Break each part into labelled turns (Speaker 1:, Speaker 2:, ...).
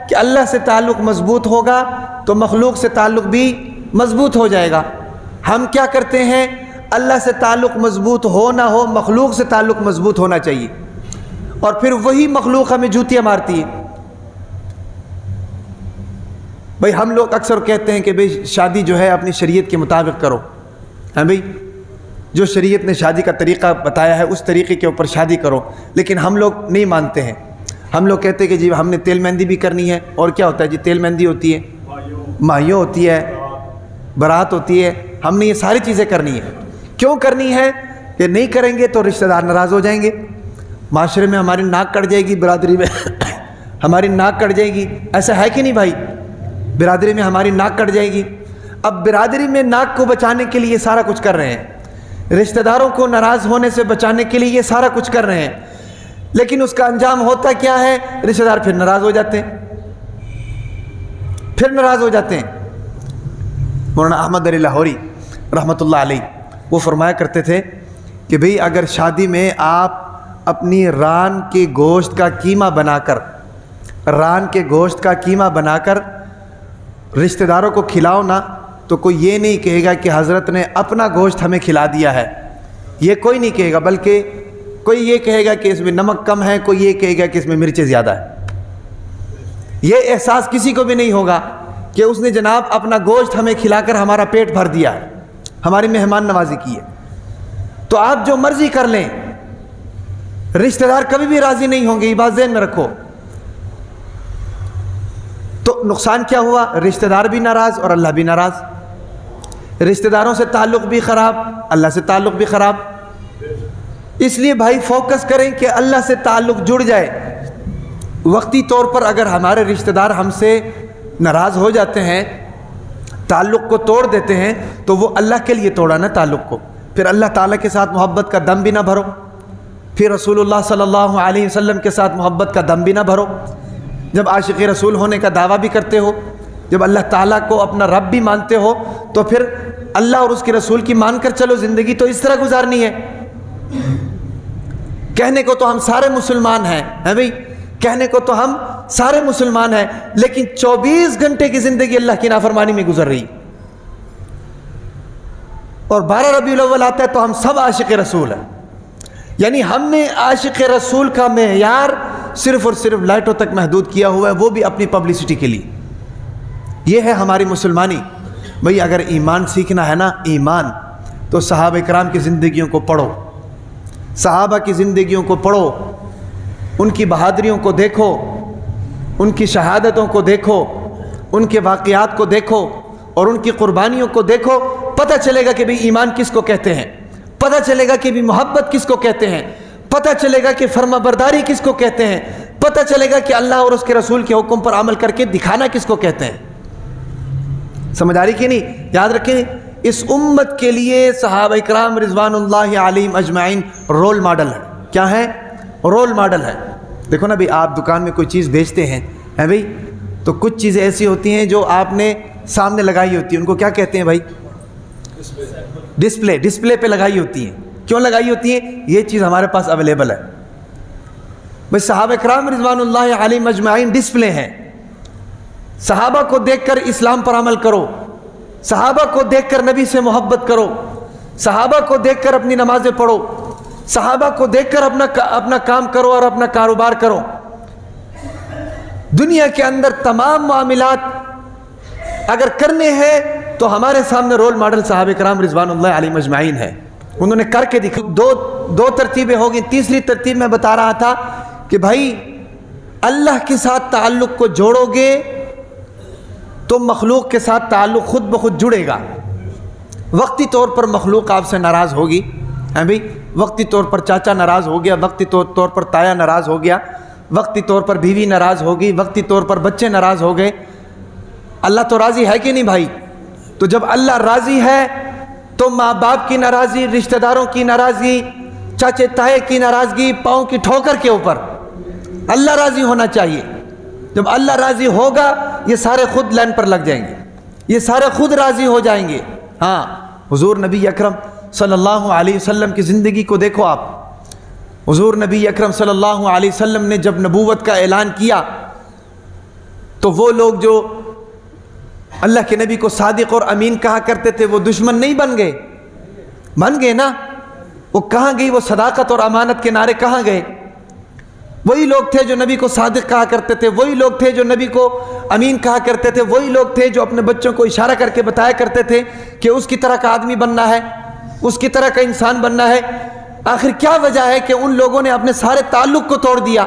Speaker 1: کہ اللہ سے تعلق مضبوط ہوگا تو مخلوق سے تعلق بھی مضبوط ہو جائے گا۔ ہم کیا کرتے ہیں؟ اللہ سے تعلق مضبوط ہو نہ ہو، مخلوق سے تعلق مضبوط ہونا چاہیے، اور پھر وہی مخلوق ہمیں جوتیاں مارتی ہے۔ بھئی ہم لوگ اکثر کہتے ہیں کہ بھئی شادی جو ہے اپنی شریعت کے مطابق کرو، ہاں بھئی جو شریعت نے شادی کا طریقہ بتایا ہے اس طریقے کے اوپر شادی کرو، لیکن ہم لوگ نہیں مانتے ہیں۔ ہم لوگ کہتے ہیں کہ جی ہم نے تیل مہندی بھی کرنی ہے، اور کیا ہوتا ہے جی تیل مہندی ہوتی ہے، ماہیوں ہوتی ہے، برات ہوتی ہے، ہم نے یہ ساری چیزیں کرنی ہے۔ کیوں کرنی ہے؟ کہ نہیں کریں گے تو رشتہ دار ناراض ہو جائیں گے، معاشرے میں ہماری ناک کٹ جائے گی، برادری میں ہماری ناک کٹ جائے گی، ایسا ہے کہ نہیں بھائی؟ برادری میں ہماری ناک کٹ جائے گی۔ اب برادری میں ناک کو بچانے کے لیے یہ سارا کچھ کر رہے ہیں، رشتہ داروں کو ناراض ہونے سے بچانے کے لیے یہ سارا کچھ کر رہے ہیں، لیکن اس کا انجام ہوتا کیا ہے؟ رشتہ دار پھر ناراض ہو جاتے ہیں، پھر ناراض ہو جاتے ہیں۔ مولانا احمد علی لاہوری رحمۃ اللہ علیہ وہ فرمایا کرتے تھے کہ بھئی اگر شادی میں آپ اپنی ران کے گوشت کا قیمہ بنا کر، ران کے گوشت کا قیمہ بنا کر رشتہ داروں کو کھلاؤ نا، تو کوئی یہ نہیں کہے گا کہ حضرت نے اپنا گوشت ہمیں کھلا دیا ہے، یہ کوئی نہیں کہے گا، بلکہ کوئی یہ کہے گا کہ اس میں نمک کم ہے، کوئی یہ کہے گا کہ اس میں مرچیں زیادہ ہے۔ یہ احساس کسی کو بھی نہیں ہوگا کہ اس نے جناب اپنا گوشت ہمیں کھلا کر ہمارا پیٹ بھر دیا ہے، ہماری مہمان نوازی کی ہے۔ تو آپ جو مرضی کر لیں، رشتہ دار کبھی بھی راضی نہیں ہوں گے، یہ بات ذہن میں رکھو۔ تو نقصان کیا ہوا؟ رشتہ دار بھی ناراض اور اللہ بھی ناراض، رشتہ داروں سے تعلق بھی خراب، اللہ سے تعلق بھی خراب۔ اس لیے بھائی فوکس کریں کہ اللہ سے تعلق جڑ جائے۔ وقتی طور پر اگر ہمارے رشتہ دار ہم سے ناراض ہو جاتے ہیں، تعلق کو توڑ دیتے ہیں، تو وہ اللہ کے لیے توڑا نا تعلق کو، پھر اللہ تعالیٰ کے ساتھ محبت کا دم بھی نہ بھرو، پھر رسول اللہ صلی اللہ علیہ وسلم کے ساتھ محبت کا دم بھی نہ بھرو۔ جب عاشق رسول ہونے کا دعویٰ بھی کرتے ہو، جب اللہ تعالیٰ کو اپنا رب بھی مانتے ہو، تو پھر اللہ اور اس کے رسول کی مان کر چلو، زندگی تو اس طرح گزارنی ہے۔ کہنے کو تو ہم سارے مسلمان ہیں بھئی، کہنے کو تو ہم سارے مسلمان ہیں، لیکن 24 گھنٹے کی زندگی اللہ کی نافرمانی میں گزر رہی، اور 12 ربیع الاول آتا ہے تو ہم سب عاشق رسول ہیں۔ یعنی ہم نے عاشق رسول کا معیار صرف اور صرف لائٹوں تک محدود کیا ہوا ہے، وہ بھی اپنی پبلسٹی کے لیے۔ یہ ہے ہماری مسلمانی۔ بھئی اگر ایمان سیکھنا ہے نا، ایمان، تو صحابہ کرام کی زندگیوں کو پڑھو، صحابہ کی زندگیوں کو پڑھو، ان کی بہادریوں کو دیکھو، ان کی شہادتوں کو دیکھو، ان کے واقعات کو دیکھو، اور ان کی قربانیوں کو دیکھو، پتہ چلے گا کہ بھی ایمان کس کو کہتے ہیں، پتہ چلے گا کہ بھی محبت کس کو کہتے ہیں، پتہ چلے گا کہ فرما برداری کس کو کہتے ہیں، پتہ چلے گا کہ اللہ اور اس کے رسول کے حکم پر عمل کر کے دکھانا کس کو کہتے ہیں۔ سمجھ آ رہی کہ نہیں؟ یاد رکھیں، اس امت کے لیے صحابہ کرام رضوان اللہ علیہم اجمعین رول ماڈل ہے۔ کیا ہے؟ رول ماڈل ہے۔ دیکھو نا بھئی، آپ دکان میں کوئی چیز بیچتے ہیں بھئی، تو کچھ چیزیں ایسی ہوتی ہیں جو آپ نے سامنے لگائی ہوتی ہیں، ان کو کیا کہتے ہیں بھائی؟ ڈسپلے پہ لگائی ہوتی ہیں۔ کیوں لگائی ہوتی ہیں؟ یہ چیز ہمارے پاس اویلیبل ہے۔ بھئی صحابہ کرام رضوان اللہ علیہم اجمعین ڈسپلے ہیں۔ صحابہ کو دیکھ کر اسلام پر عمل کرو، صحابہ کو دیکھ کر نبی سے محبت کرو، صحابہ کو دیکھ کر اپنی نمازیں پڑھو، صحابہ کو دیکھ کر اپنا کام کرو اور اپنا کاروبار کرو۔ دنیا کے اندر تمام معاملات اگر کرنے ہیں تو ہمارے سامنے رول ماڈل صحابہ کرام رضوان اللہ علیہم اجمعین ہے، انہوں نے کر کے دکھا۔ دو ترتیبیں ہوگی۔ تیسری ترتیب میں بتا رہا تھا کہ بھائی اللہ کے ساتھ تعلق کو جوڑو گے تو مخلوق کے ساتھ تعلق خود بخود جڑے گا۔ وقتی طور پر مخلوق آپ سے ناراض ہوگی، بھائی وقتی طور پر چاچا ناراض ہو گیا، وقتی طور پر تایا ناراض ہو گیا، وقتی طور پر بیوی ناراض ہوگی، وقتی طور پر بچے ناراض ہو گئے، اللہ تو راضی ہے کہ نہیں بھائی؟ تو جب اللہ راضی ہے تو ماں باپ کی ناراضی، رشتہ داروں کی ناراضی، چاچے تائے کی ناراضگی پاؤں کی ٹھوکر کے اوپر اللہ راضی ہونا چاہیے۔ جب اللہ راضی ہوگا یہ سارے خود لائن پر لگ جائیں گے، یہ سارے خود راضی ہو جائیں گے۔ ہاں، حضور نبی اکرم صلی اللہ علیہ وسلم کی زندگی کو دیکھو آپ۔ حضور نبی اکرم صلی اللہ علیہ وسلم نے جب نبوت کا اعلان کیا تو وہ لوگ جو اللہ کے نبی کو صادق اور امین کہا کرتے تھے وہ دشمن نہیں بن گئے؟ بن گئے نا۔ وہ کہاں گئی وہ صداقت اور امانت کے نعرے کہاں گئے؟ وہی لوگ تھے جو نبی کو صادق کہا کرتے تھے، وہی لوگ تھے جو نبی کو امین کہا کرتے تھے، وہی لوگ تھے جو اپنے بچوں کو اشارہ کر کے بتایا کرتے تھے کہ اس کی طرح کا آدمی بننا ہے، اس کی طرح کا انسان بننا ہے۔ آخر کیا وجہ ہے کہ ان لوگوں نے اپنے سارے تعلق کو توڑ دیا،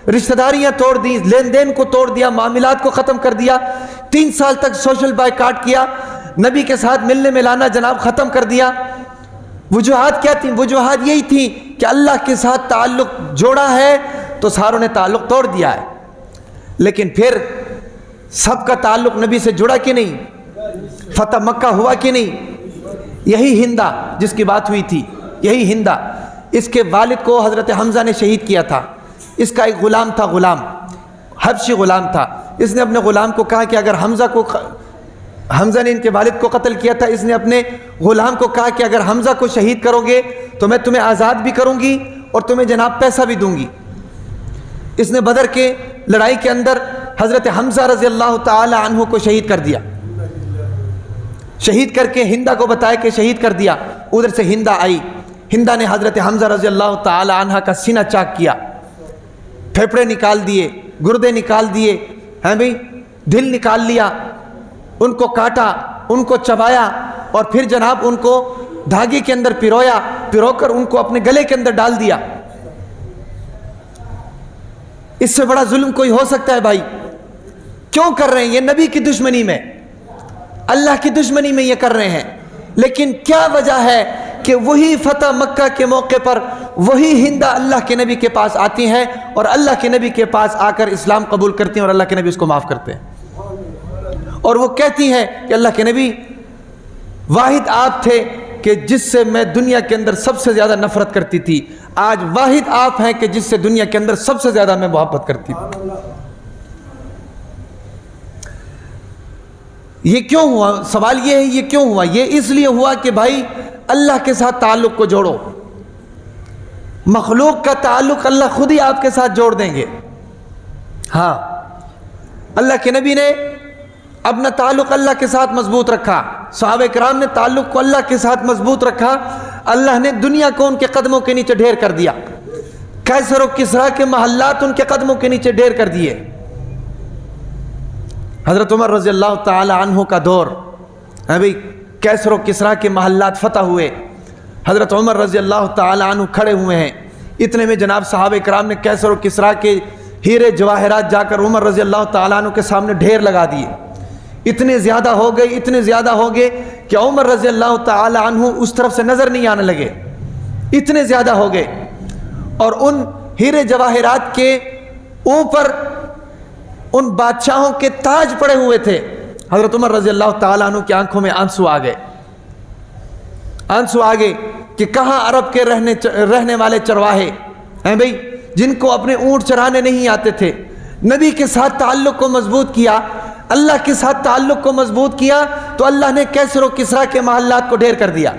Speaker 1: رشتہ داریاں توڑ دی، لین دین کو توڑ دیا، معاملات کو ختم کر دیا، 3 سال تک سوشل بائیکاٹ کیا، نبی کے ساتھ ملنے ملانا جناب ختم کر دیا۔ وجوہات کیا تھیں؟ وجوہات یہی تھیں کہ اللہ کے ساتھ تعلق جوڑا ہے تو ساروں نے تعلق توڑ دیا ہے۔ لیکن پھر سب کا تعلق نبی سے جڑا کہ نہیں؟ فتح مکہ ہوا کہ نہیں؟ یہی ہندہ جس کی بات ہوئی تھی، یہی ہندہ، اس کے والد کو حضرت حمزہ نے شہید کیا تھا۔ اس کا ایک غلام تھا، غلام حبشی غلام تھا۔ اس نے اپنے غلام کو کہا کہ اگر حمزہ نے ان کے والد کو قتل کیا تھا، اس نے اپنے غلام کو کہا کہ اگر حمزہ کو شہید کرو گے تو میں تمہیں آزاد بھی کروں گی اور تمہیں جناب پیسہ بھی دوں گی۔ اس نے بدر کے لڑائی کے اندر حضرت حمزہ رضی اللہ تعالی عنہ کو شہید کر دیا، شہید کر کے ہندہ کو بتایا کہ شہید کر دیا۔ ادھر سے ہندہ آئی، ہندہ نے حضرت حمزہ رضی اللہ تعالی عنہ کا سینہ چاک کیا، پھیپھڑے نکال دیے، گردے نکال دیے، بھئی دل نکال لیا، ان کو کاٹا، ان کو چبایا اور پھر جناب ان کو دھاگے کے اندر پرویا، پرو کر ان کو اپنے گلے کے اندر ڈال دیا۔ اس سے بڑا ظلم کوئی ہو سکتا ہے بھائی؟ کیوں کر رہے ہیں یہ؟ نبی کی دشمنی میں، اللہ کی دشمنی میں یہ کر رہے ہیں۔ لیکن کیا وجہ ہے کہ وہی فتح مکہ کے موقع پر وہی ہندہ اللہ کے نبی کے پاس آتی ہیں اور اللہ کے نبی کے پاس آ کر اسلام قبول کرتی ہیں اور اللہ کے نبی اس کو معاف کرتے ہیں، اور وہ کہتی ہیں کہ اللہ کے نبی واحد آپ تھے کہ جس سے میں دنیا کے اندر سب سے زیادہ نفرت کرتی تھی، آج واحد آپ ہیں کہ جس سے دنیا کے اندر سب سے زیادہ میں محبت کرتی تھی۔ یہ کیوں ہوا؟ سوال یہ ہے یہ کیوں ہوا؟ یہ اس لیے ہوا کہ بھائی اللہ کے ساتھ تعلق کو جوڑو، مخلوق کا تعلق اللہ خود ہی آپ کے ساتھ جوڑ دیں گے۔ ہاں، اللہ کے نبی نے اپنا تعلق اللہ کے ساتھ مضبوط رکھا، صحابہ کرام نے تعلق کو اللہ کے ساتھ مضبوط رکھا، اللہ نے دنیا کو ان کے قدموں کے نیچے ڈھیر کر دیا، قیصر و کسریٰ کے محلات ان کے قدموں کے نیچے ڈھیر کر دیے۔ حضرت عمر رضی اللہ تعالی عنہ کا دور ہے بھئی، قیصر و کسریٰ کے محلات فتح ہوئے، حضرت عمر رضی اللہ تعالی عنہ کھڑے ہوئے ہیں، اتنے میں جناب صحابہ کرام نے قیصر و کسریٰ کے ہیرے جواہرات جا کر عمر رضی اللہ تعالی عنہ کے سامنے ڈھیر لگا دیے۔ اتنے زیادہ ہو گئے کہ عمر رضی اللہ تعالی عنہ اس طرف سے نظر نہیں آنے لگے، اتنے زیادہ ہو گئے، اور ان ہیرے جواہرات کے اوپر ان بادشاہوں کے تاج پڑے ہوئے تھے۔ حضرت عمر رضی اللہ تعالی عنہ کی آنکھوں میں آنسو آ گئے کہ کہاں عرب کے رہنے والے چرواہے ہیں بھئی، جن کو اپنے اونٹ چرانے نہیں آتے تھے، نبی کے ساتھ تعلق کو مضبوط کیا، اللہ کے ساتھ تعلق کو مضبوط کیا تو اللہ نے قیصر و کسریٰ کے محلات کو ڈھیر کر دیا۔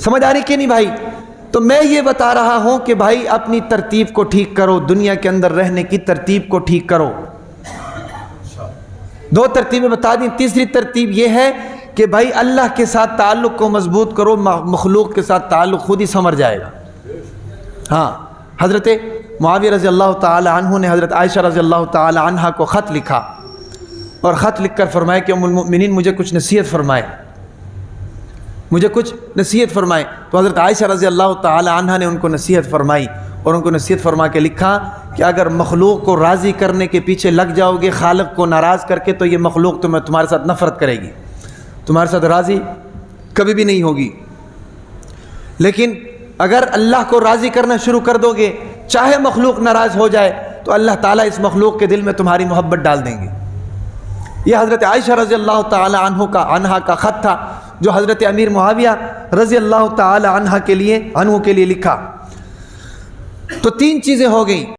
Speaker 1: سمجھ آ رہی کہ نہیں بھائی؟ تو میں یہ بتا رہا ہوں کہ بھائی اپنی ترتیب کو ٹھیک کرو، دنیا کے اندر رہنے کی ترتیب کو ٹھیک کرو۔ 2 ترتیبیں بتا دیں، تیسری ترتیب یہ ہے کہ بھائی اللہ کے ساتھ تعلق کو مضبوط کرو، مخلوق کے ساتھ تعلق خود ہی سمر جائے گا۔ ہاں، حضرت معاویہ رضی اللہ تعالی عنہ نے حضرت عائشہ رضی اللہ تعالی عنہ کو خط لکھا، اور خط لکھ کر فرمائے کہ ام المؤمنین مجھے کچھ نصیحت فرمائے، تو حضرت عائشہ رضی اللہ تعالی عنہ نے ان کو نصیحت فرمائی، اور ان کو نصیحت فرما کے لکھا کہ اگر مخلوق کو راضی کرنے کے پیچھے لگ جاؤ گے خالق کو ناراض کر کے، تو یہ مخلوق تمہارے ساتھ نفرت کرے گی، تمہارے ساتھ راضی کبھی بھی نہیں ہوگی۔ لیکن اگر اللہ کو راضی کرنا شروع کر دو گے، چاہے مخلوق ناراض ہو جائے، تو اللہ تعالیٰ اس مخلوق کے دل میں تمہاری محبت ڈال دیں گے۔ یہ حضرت عائشہ رضی اللہ تعالی عنہ کا خط تھا جو حضرت امیر معاویہ رضی اللہ تعالی عنہ کے لیے لکھا۔ تو 3 چیزیں ہو گئیں۔